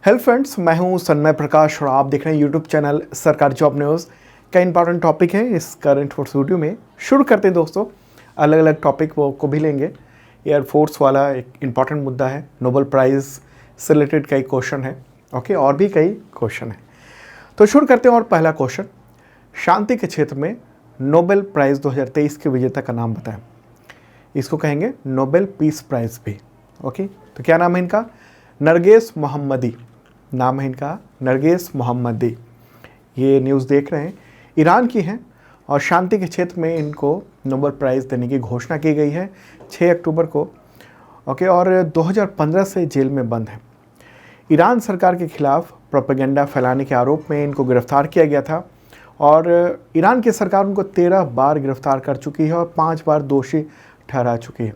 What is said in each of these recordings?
Hello friends, मैं हूं सन्मय प्रकाश और आप देख रहे हैं यूट्यूब चैनल सरकारी जॉब न्यूज़। का इंपॉर्टेंट टॉपिक है इस करंट अफेयर्स वीडियो में। शुरू करते हैं दोस्तों, अलग अलग टॉपिक वो को भी लेंगे। एयरफोर्स वाला एक इम्पॉर्टेंट मुद्दा है, नोबेल प्राइज़ से रिलेटेड कई क्वेश्चन है, ओके, और भी कई क्वेश्चन है। तो शुरू करते हैं। और पहला क्वेश्चन, शांति के क्षेत्र में नोबेल प्राइज़ 2023 के विजेता का नाम बताएं। इसको कहेंगे नोबेल पीस प्राइज़ भी, ओके। तो क्या नाम है इनका? नरगेस मोहम्मदी नाम है इनका, नरगेस मोहम्मदी। ये न्यूज़ देख रहे हैं, ईरान की हैं और शांति के क्षेत्र में इनको नोबेल प्राइज़ देने की घोषणा की गई है 6 अक्टूबर को, ओके। और 2015 से जेल में बंद है। ईरान सरकार के खिलाफ प्रोपेगेंडा फैलाने के आरोप में इनको गिरफ्तार किया गया था और ईरान की सरकार उनको 13 बार गिरफ्तार कर चुकी है और 5 बार दोषी ठहरा चुकी है।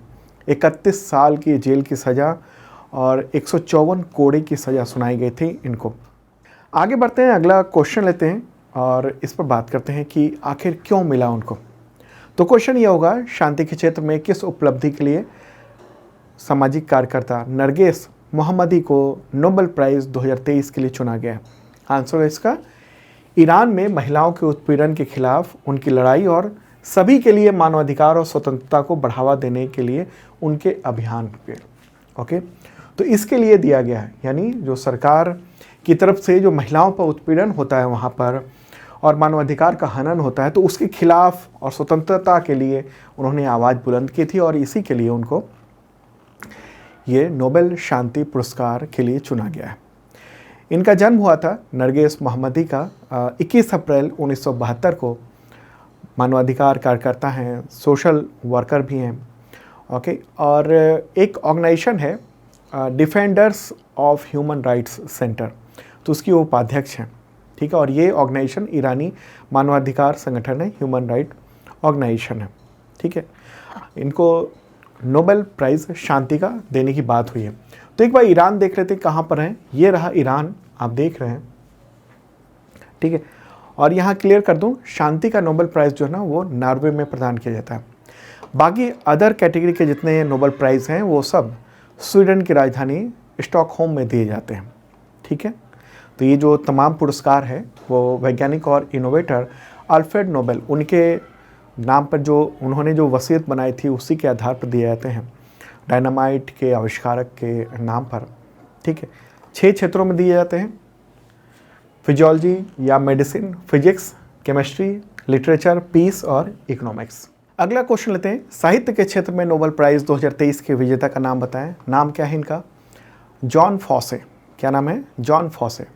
31 साल की जेल की सज़ा और 154 कोड़े की सज़ा सुनाई गई थी इनको। आगे बढ़ते हैं, अगला क्वेश्चन लेते हैं और इस पर बात करते हैं कि आखिर क्यों मिला उनको। तो क्वेश्चन ये होगा, शांति के क्षेत्र में किस उपलब्धि के लिए सामाजिक कार्यकर्ता नरगेस मोहम्मदी को नोबेल प्राइज़ 2023 के लिए चुना गया? आंसर है इसका, ईरान में महिलाओं के उत्पीड़न के खिलाफ उनकी लड़ाई और सभी के लिए मानवाधिकार और स्वतंत्रता को बढ़ावा देने के लिए उनके अभियान पे, ओके। तो इसके लिए दिया गया है, यानी जो सरकार की तरफ से जो महिलाओं पर उत्पीड़न होता है वहाँ पर और मानवाधिकार का हनन होता है, तो उसके खिलाफ और स्वतंत्रता के लिए उन्होंने आवाज़ बुलंद की थी और इसी के लिए उनको ये नोबेल शांति पुरस्कार के लिए चुना गया है। इनका जन्म हुआ था नरगेस मोहम्मदी का 21 अप्रैल 1972 को। मानवाधिकार कार्यकर्ता हैं, सोशल वर्कर भी हैं, ओके। और एक ऑर्गेनाइजेशन है defenders of human rights centre, तो उसकी वो उपाध्यक्ष हैं, ठीक है। और ये ऑर्गेनाइजेशन ईरानी मानवाधिकार संगठन है, ह्यूमन राइट ऑर्गेनाइजेशन है, ठीक है। इनको नोबेल प्राइज़ शांति का देने की बात हुई है। तो एक बार ईरान देख लेते हैं कहाँ पर है। ये रहा ईरान, आप देख रहे हैं, ठीक है। और यहाँ क्लियर कर दूँ, शांति का नोबेल प्राइज़ जो है ना वो नॉर्वे में प्रदान किया जाता है। बाकी अदर कैटेगरी के जितने नोबेल प्राइज़ हैं वो सब स्वीडन की राजधानी स्टॉकहोम में दिए जाते हैं, ठीक है। तो ये जो तमाम पुरस्कार है वो वैज्ञानिक और इनोवेटर अल्फ्रेड नोबेल, उनके नाम पर जो उन्होंने जो वसीयत बनाई थी उसी के आधार पर दिए जाते हैं, डायनामाइट के आविष्कारक के नाम पर, ठीक है। 6 क्षेत्रों में दिए जाते हैं, फिजियोलॉजी या medicine, physics, chemistry, literature, peace और इकोनॉमिक्स। अगला क्वेश्चन लेते हैं, साहित्य के क्षेत्र में नोबेल प्राइज़ 2023 के विजेता का नाम बताएं। नाम क्या है इनका? John Fosse. क्या नाम है? John Fosse.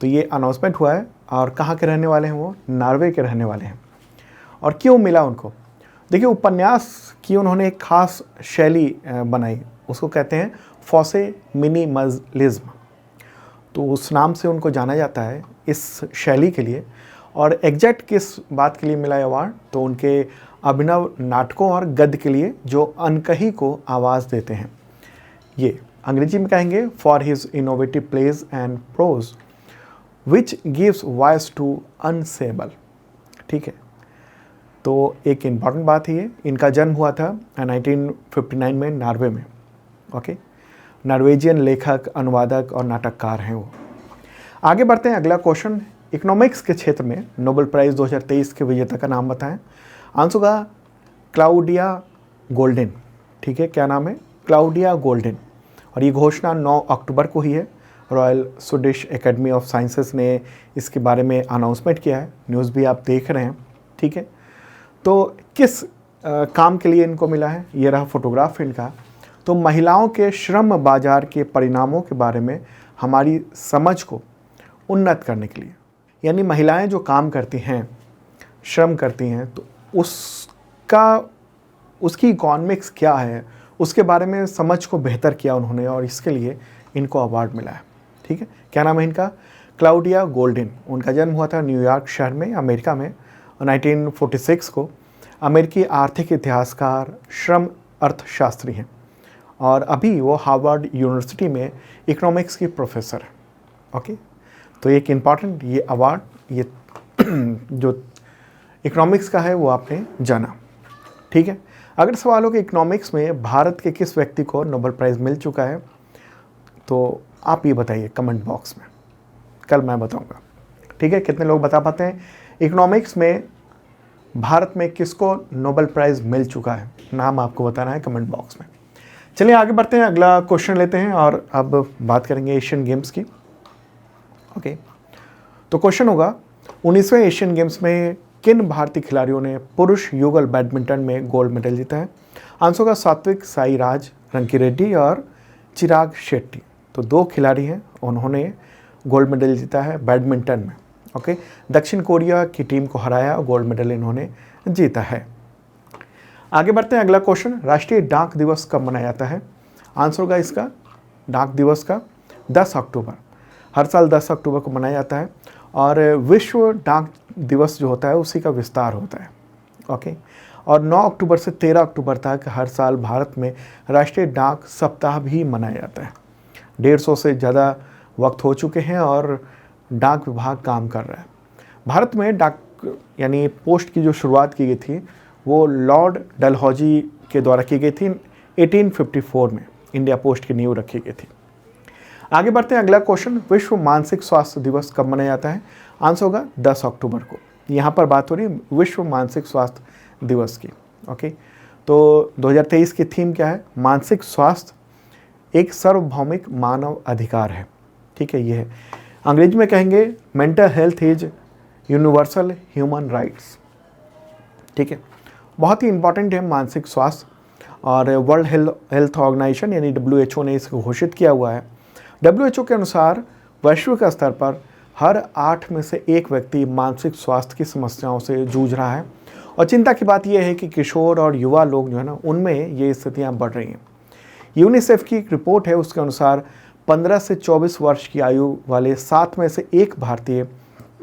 तो ये अनाउंसमेंट हुआ है और कहाँ के रहने वाले हैं वो? नॉर्वे के रहने वाले हैं। और क्यों मिला उनको? देखिए, उपन्यास की उन्होंने एक खास शैली बनाई, उसको कहते हैं फॉसे मिनिमलिज्म। तो उस नाम से उनको जाना जाता है इस शैली के लिए। और एग्जैक्ट किस बात के लिए मिला अवार्ड? तो उनके अभिनव नाटकों और गद्य के लिए जो अनकही को आवाज़ देते हैं। ये अंग्रेजी में कहेंगे for his innovative plays and prose which gives voice to unsayable, ठीक है। तो एक इम्पॉर्टेंट बात है ये, इनका जन्म हुआ था 1959 में नॉर्वे में, ओके। नॉर्वेजियन लेखक, अनुवादक और नाटककार हैं वो। आगे बढ़ते हैं, अगला क्वेश्चन, इकोनॉमिक्स के क्षेत्र में नोबेल प्राइज़ 2023 के विजेता का नाम बताएं। आंसर का क्लाउडिया गोल्डन, ठीक है। क्या नाम है? Claudia golden. और ये घोषणा 9 अक्टूबर को ही है। Royal Swedish academy of sciences ने इसके बारे में अनाउंसमेंट किया है, न्यूज़ भी आप देख रहे हैं, ठीक है। तो किस काम के लिए इनको मिला है? ये रहा फोटोग्राफ इनका। तो महिलाओं के श्रम बाजार के परिणामों के बारे में हमारी समझ को उन्नत करने के लिए, यानी महिलाएं जो काम करती हैं, श्रम करती हैं, तो उसकी इकोनॉमिक्स क्या है, उसके बारे में समझ को बेहतर किया उन्होंने और इसके लिए इनको अवार्ड मिला है, ठीक है। क्या नाम है इनका? Claudia golden. उनका जन्म हुआ था न्यूयॉर्क शहर में, अमेरिका में 1946 को। अमेरिकी आर्थिक इतिहासकार, श्रम अर्थशास्त्री हैं और अभी वो हार्वर्ड यूनिवर्सिटी में इकोनॉमिक्स की प्रोफेसर है, ओके। तो एक इम्पॉर्टेंट ये अवार्ड, ये जो इकोनॉमिक्स का है वो आपने जाना, ठीक है। अगर सवाल हो कि इकोनॉमिक्स में भारत के किस व्यक्ति को नोबेल प्राइज़ मिल चुका है, तो आप ये बताइए कमेंट बॉक्स में, कल मैं बताऊंगा। ठीक है, कितने लोग बता पाते हैं। इकोनॉमिक्स में भारत में किसको नोबेल प्राइज़ मिल चुका है, नाम आपको बताना है कमेंट बॉक्स में। चलिए आगे बढ़ते हैं, अगला क्वेश्चन लेते हैं और अब बात करेंगे एशियन गेम्स की। ओके, तो क्वेश्चन होगा 19वें एशियन गेम्स में किन भारतीय खिलाड़ियों ने पुरुष युगल बैडमिंटन में गोल्ड मेडल जीता है। आंसर होगा सात्विक साईराज रंकीरेड्डी और चिराग शेट्टी। तो 2 खिलाड़ी हैं, उन्होंने गोल्ड मेडल जीता है बैडमिंटन में। ओके, दक्षिण कोरिया की टीम को हराया और गोल्ड मेडल इन्होंने जीता है। आगे बढ़ते हैं, अगला क्वेश्चन, राष्ट्रीय डाक दिवस कब मनाया जाता है। आंसर होगा इसका डाक दिवस का 10 अक्टूबर। हर साल 10 अक्टूबर को मनाया जाता है और विश्व डाक दिवस जो होता है उसी का विस्तार होता है। ओके, और 9 अक्टूबर से 13 अक्टूबर तक हर साल भारत में राष्ट्रीय डाक सप्ताह भी मनाया जाता है। 150 से ज़्यादा वक्त हो चुके हैं और डाक विभाग काम कर रहा है। भारत में डाक यानी पोस्ट की जो शुरुआत की गई थी वो लॉर्ड डलहौजी के द्वारा की गई थी। 1854 में इंडिया पोस्ट की नींव रखी गई थी। आगे बढ़ते हैं, अगला क्वेश्चन, विश्व मानसिक स्वास्थ्य दिवस कब मनाया जाता है। आंसर होगा 10 अक्टूबर को। यहाँ पर बात हो रही है विश्व मानसिक स्वास्थ्य दिवस की। ओके, तो 2023 की थीम क्या है, मानसिक स्वास्थ्य एक सार्वभौमिक मानव अधिकार है। ठीक है, ये है, अंग्रेजी में कहेंगे mental health is universal human rights. ठीक है, बहुत ही इंपॉर्टेंट है मानसिक स्वास्थ्य और वर्ल्ड हेल्थ ऑर्गेनाइजेशन यानी WHO ने इसको घोषित किया हुआ है। WHO के अनुसार वैश्विक स्तर पर हर 8 में से 1 व्यक्ति मानसिक स्वास्थ्य की समस्याओं से जूझ रहा है और चिंता की बात यह है कि किशोर और युवा लोग जो है ना उनमें ये स्थितियाँ बढ़ रही हैं। यूनिसेफ की एक रिपोर्ट है, उसके अनुसार 15 से 24 वर्ष की आयु वाले 7 में से 1 भारतीय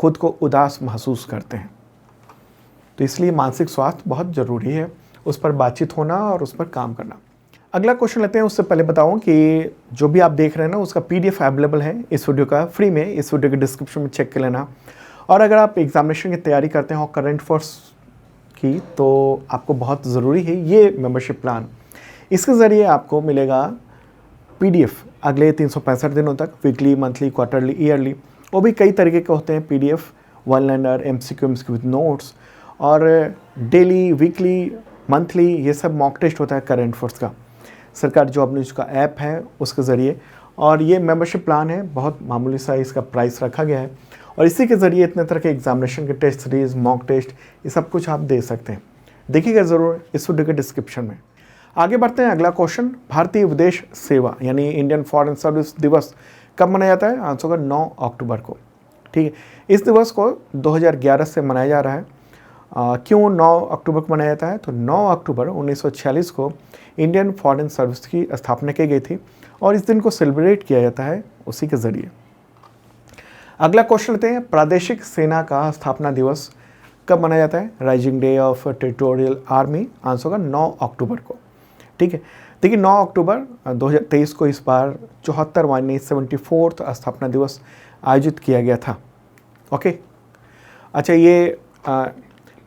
खुद को उदास महसूस करते हैं। तो इसलिए मानसिक स्वास्थ्य बहुत ज़रूरी है, उस पर बातचीत होना और उस पर काम करना। अगला क्वेश्चन लेते हैं, उससे पहले बताऊं कि जो भी आप देख रहे हैं ना उसका PDF अवेलेबल है इस वीडियो का फ्री में, इस वीडियो के डिस्क्रिप्शन में चेक कर लेना। और अगर आप एग्जामिनेशन की तैयारी करते हैं और करंट अफेयर्स की, तो आपको बहुत ज़रूरी है ये मेंबरशिप प्लान। इसके ज़रिए आपको मिलेगा PDF अगले 365 दिनों तक, वीकली, मंथली, क्वार्टरली, ईयरली, वो भी कई तरीके के होते हैं। PDF, one liner, MCQ with notes और डेली, वीकली, मंथली, ये सब मॉक टेस्ट होता है करंट अफेयर्स का। सरकार जॉब न्यूज़ का ऐप है उसके ज़रिए, और ये मेंबरशिप प्लान है, बहुत मामूली सा इसका प्राइस रखा गया है और इसी के ज़रिए इतने तरह के एग्जामिनेशन के टेस्ट सीरीज़, मॉक टेस्ट, ये सब कुछ आप दे सकते हैं। देखिएगा ज़रूर इस वीडियो के डिस्क्रिप्शन में। आगे बढ़ते हैं, अगला क्वेश्चन, भारतीय विदेश सेवा यानी इंडियन फॉरेन सर्विस दिवस कब मनाया जाता है। आंसर होगा 9 अक्टूबर को। ठीक है, इस दिवस को 2011 से मनाया जा रहा है। क्यों 9 अक्टूबर को मनाया जाता है, तो 9 अक्टूबर 1946 को इंडियन फॉरेन सर्विस की स्थापना की गई थी और इस दिन को सेलिब्रेट किया जाता है उसी के ज़रिए। अगला क्वेश्चन लेते हैं, प्रादेशिक सेना का स्थापना दिवस कब मनाया जाता है। Rising day of territorial army. Answer होगा 9 अक्टूबर को। ठीक है, देखिए 9 अक्टूबर 2023 को इस बार 74वां 74th स्थापना दिवस आयोजित किया गया था। ओके, अच्छा, ये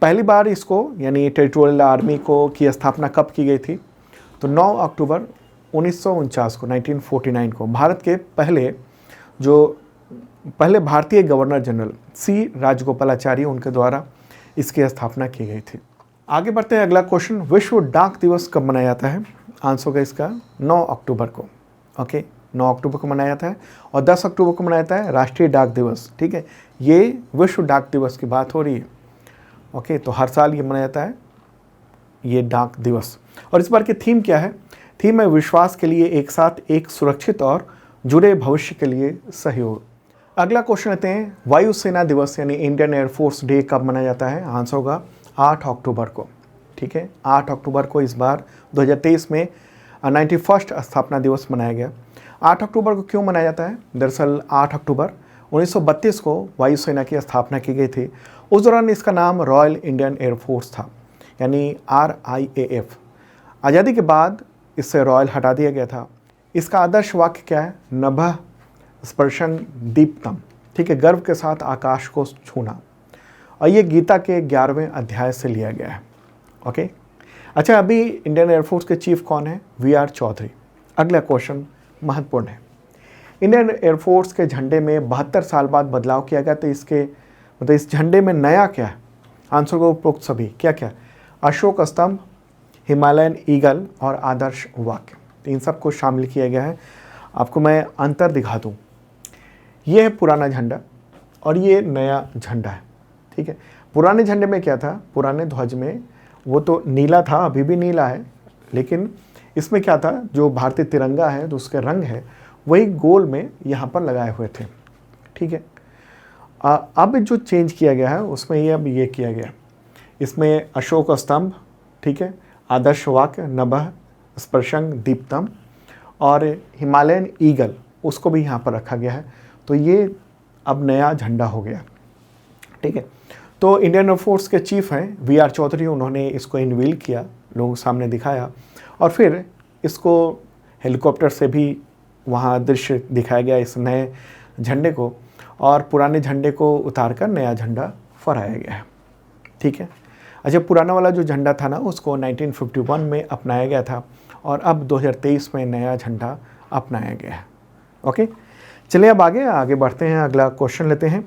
पहली बार इसको यानी टेरिटोरियल आर्मी को की स्थापना कब की गई थी, तो 9 अक्टूबर 1949 को, 1949 को भारत के पहले भारतीय गवर्नर जनरल C राजगोपालाचारी उनके द्वारा इसकी स्थापना की गई थी। आगे बढ़ते हैं, अगला क्वेश्चन, विश्व डाक दिवस कब मनाया जाता है। आंसर होगा इसका 9 अक्टूबर को। ओके, 9 अक्टूबर को मनाया जाता है और 10 अक्टूबर को मनाया जाता है राष्ट्रीय डाक दिवस। ठीक है, ये विश्व डाक दिवस की बात हो रही है। ओके, तो हर साल ये मनाया जाता है ये डाक दिवस। और इस बार की थीम क्या है, थीम है विश्वास के लिए एक साथ, एक सुरक्षित और जुड़े भविष्य के लिए सहयोग। अगला क्वेश्चन लेते हैं, वायुसेना दिवस यानी इंडियन एयरफोर्स डे कब मनाया जाता है। आंसर होगा 8 अक्टूबर को। ठीक है, 8 अक्टूबर को इस बार 2023 में 91st स्थापना दिवस मनाया गया। 8 अक्टूबर को क्यों मनाया जाता है, दरअसल 8 अक्टूबर 1932 को वायुसेना की स्थापना की गई थी। उस दौरान इसका नाम रॉयल इंडियन एयरफोर्स था यानी RIAF। आज़ादी के बाद इससे रॉयल हटा दिया गया था। इसका आदर्श वाक्य क्या है, नभः स्पर्शन दीप्तम। ठीक है, गर्व के साथ आकाश को छूना, और ये गीता के 11वें अध्याय से लिया गया है। ओके, अच्छा, अभी इंडियन एयरफोर्स के चीफ कौन है, VR चौधरी। अगला क्वेश्चन महत्वपूर्ण है, इंडियन एयरफोर्स के झंडे में 72 साल बाद बदलाव किया गया, तो इसके मतलब इस झंडे में नया क्या है? आंसर को उपरोक्त सभी क्या क्या? अशोक स्तंभ, हिमालयन ईगल और आदर्श वाक्य, तो इन सबको शामिल किया गया है। आपको मैं अंतर दिखा दूँ, ये है पुराना झंडा और ये नया झंडा है, ठीक है। पुराने झंडे में क्या था? पुराने ध्वज में वो तो नीला था, अभी भी नीला है, लेकिन इसमें क्या था, जो भारतीय तिरंगा है तो उसके रंग है वही गोल में यहाँ पर लगाए हुए थे, ठीक है। अब जो चेंज किया गया है उसमें ये अब ये किया गया, इसमें अशोक स्तंभ, ठीक है, आदर्श वाक्य, नभः स्पर्शं दीप्तम और हिमालयन ईगल उसको भी यहाँ पर रखा गया है। तो ये अब नया झंडा हो गया, ठीक है। तो इंडियन एयरफोर्स के चीफ हैं वी.आर. चौधरी, उन्होंने इसको इनवील किया, लोगों के सामने दिखाया और फिर इसको हेलीकॉप्टर से भी वहाँ दृश्य दिखाया गया इस नए झंडे को, और पुराने झंडे को उतारकर नया झंडा फहराया गया है, ठीक है। अच्छा, पुराना वाला जो झंडा था ना उसको 1951 में अपनाया गया था और अब 2023 में नया झंडा अपनाया गया है। ओके, चलिए अब आगे बढ़ते हैं, अगला क्वेश्चन लेते हैं।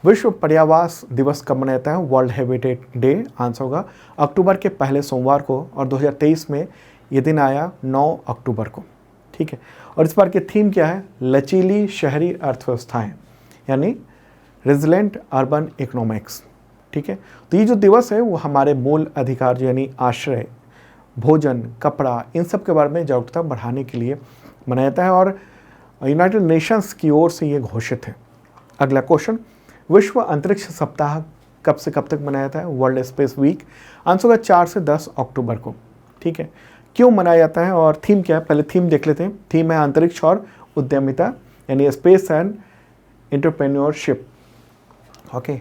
विश्व पर्यावरण दिवस कब मनाया जाता है? World habitat day. आंसर होगा अक्टूबर के पहले सोमवार को, और 2023 में ये दिन आया 9 अक्टूबर को, ठीक है। और इस बार की थीम क्या है? लचीली शहरी अर्थव्यवस्थाएं, यानी रेजिलेंट अर्बन इकोनॉमिक्स, ठीक है। तो ये जो दिवस है वो हमारे मूल अधिकार यानी आश्रय, भोजन, कपड़ा, इन सब के बारे में जागरूकता बढ़ाने के लिए मनाया जाता है और यूनाइटेड नेशंस की ओर से ये घोषित है। अगला क्वेश्चन, विश्व अंतरिक्ष सप्ताह कब से कब तक मनाया जाता है? World space week. आंसर होगा 4 से 10 अक्टूबर को, ठीक है। क्यों मनाया जाता है और थीम क्या है? पहले थीम देख लेते हैं। थीम है अंतरिक्ष और उद्यमिता, यानी स्पेस एंड एंटरप्रेन्योरशिप। ओके,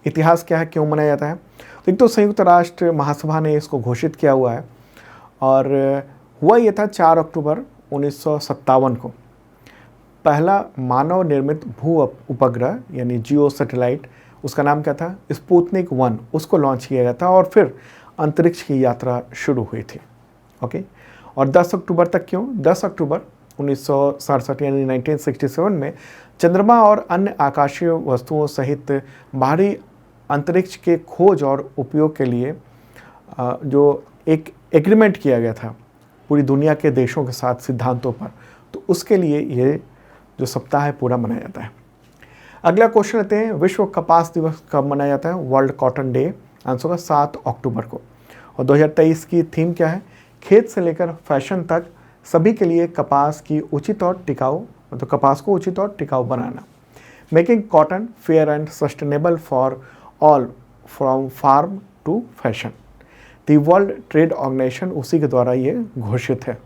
इतिहास क्या है, क्यों मनाया जाता है? तो एक तो संयुक्त राष्ट्र महासभा ने इसको घोषित किया हुआ है और हुआ ये था 4 अक्टूबर 1957 को। पहला मानव निर्मित भू उपग्रह यानी जियो सैटेलाइट, उसका नाम क्या था? स्पुतनिक 1, उसको लॉन्च किया गया था और फिर अंतरिक्ष की यात्रा शुरू हुई थी। ओके, और 10 अक्टूबर तक क्यों? 10 अक्टूबर 1967 यानी 1967 में चंद्रमा और अन्य आकाशीय वस्तुओं सहित बाहरी अंतरिक्ष के खोज और उपयोग के लिए जो एक एग्रीमेंट किया गया था पूरी दुनिया के देशों के साथ सिद्धांतों पर, तो उसके लिए ये जो सप्ताह है पूरा मनाया जाता है। अगला क्वेश्चन लेते हैं, विश्व कपास दिवस कब मनाया जाता है? World cotton day. आंसर होगा 7 अक्टूबर को। और 2023 की थीम क्या है? खेत से लेकर फैशन तक सभी के लिए कपास की उचित और टिकाऊ, मतलब कपास को उचित और टिकाऊ बनाना। Making cotton fair and sustainable for all from farm to fashion. The world trade organisation उसी के द्वारा ये घोषित है।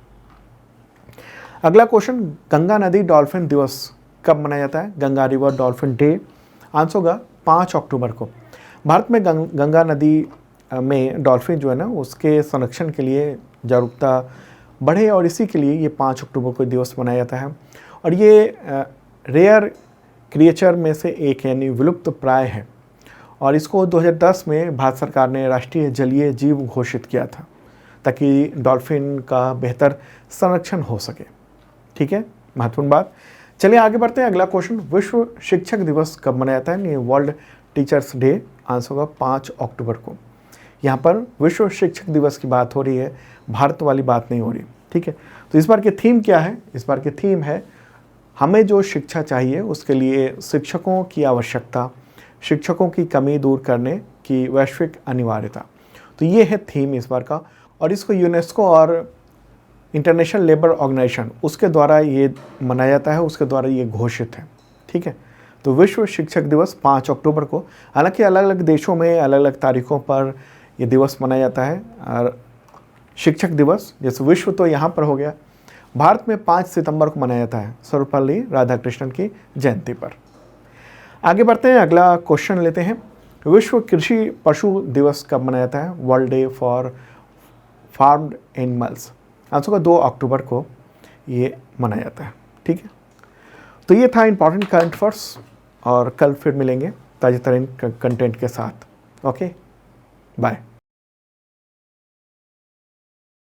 अगला क्वेश्चन, गंगा नदी डॉल्फिन दिवस कब मनाया जाता है? Ganga river dolphin day. Answer होगा 5 अक्टूबर को। भारत में गंगा नदी में डॉल्फिन जो है ना उसके संरक्षण के लिए जागरूकता बढ़े और इसी के लिए ये 5 अक्टूबर को दिवस मनाया जाता है। और ये रेयर क्रिएचर में से एक यानी विलुप्त प्राय है और इसको 2010 में भारत सरकार ने राष्ट्रीय जलीय जीव घोषित किया था ताकि डॉल्फिन का बेहतर संरक्षण हो सके, ठीक है, महत्वपूर्ण बात। चलिए आगे बढ़ते हैं। अगला क्वेश्चन, विश्व शिक्षक दिवस कब मनाया जाता है? ये वर्ल्ड टीचर्स डे। आंसर होगा 5 अक्टूबर को। यहाँ पर विश्व शिक्षक दिवस की बात हो रही है, भारत वाली बात नहीं हो रही, ठीक है। तो इस बार की थीम क्या है? इस बार की थीम है हमें जो शिक्षा चाहिए उसके लिए शिक्षकों की आवश्यकता, शिक्षकों की कमी दूर करने की वैश्विक अनिवार्यता। तो ये है थीम इस बार का और इसको यूनेस्को और इंटरनेशनल लेबर ऑर्गेनाइजेशन उसके द्वारा ये मनाया जाता है, उसके द्वारा ये घोषित है, ठीक है। तो विश्व शिक्षक दिवस 5 अक्टूबर को, हालांकि अलग अलग देशों में अलग अलग तारीखों पर ये दिवस मनाया जाता है। और शिक्षक दिवस जैसे विश्व तो यहाँ पर हो गया, भारत में 5 सितंबर को मनाया जाता है सर्वपल्ली राधाकृष्णन की जयंती पर। आगे बढ़ते हैं, अगला क्वेश्चन लेते हैं, विश्व कृषि पशु दिवस कब मनाया जाता है? World day for farmed animals. Answer का 2 अक्टूबर को ये मनाया जाता है, ठीक है। तो ये था इंपॉर्टेंट करंट अफेयर्स और कल फिर मिलेंगे ताज़ा तरीन कंटेंट के साथ। Okay, bye.